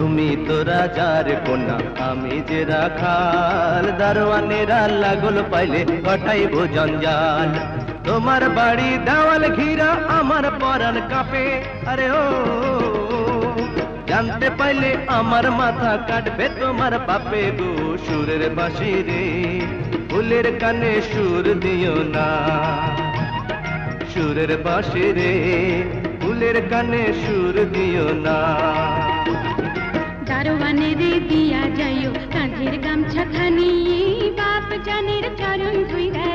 তুমি তো রাজার কন্যা আমি যে রাখাল, দারোয়ানেরা লাগল পাইলে ঘটাইব জঞ্জাল। তোমার বাড়ি দেওয়াল ঘিরা আমার পরাণ কাঁপে, আরে ও জানতে পাইলে আমার মাথা কাটবে তোমার বাপে গো। সুরের বাঁশি রে ফুলের কানে সুর দিও না, সুরের বাঁশি রে ফুলের কানে সুর দিও না। দারোয়ানে রে দিয়া যাইও কাঁধের গামছা খানি, বাপ জানের চরণ ধুইরা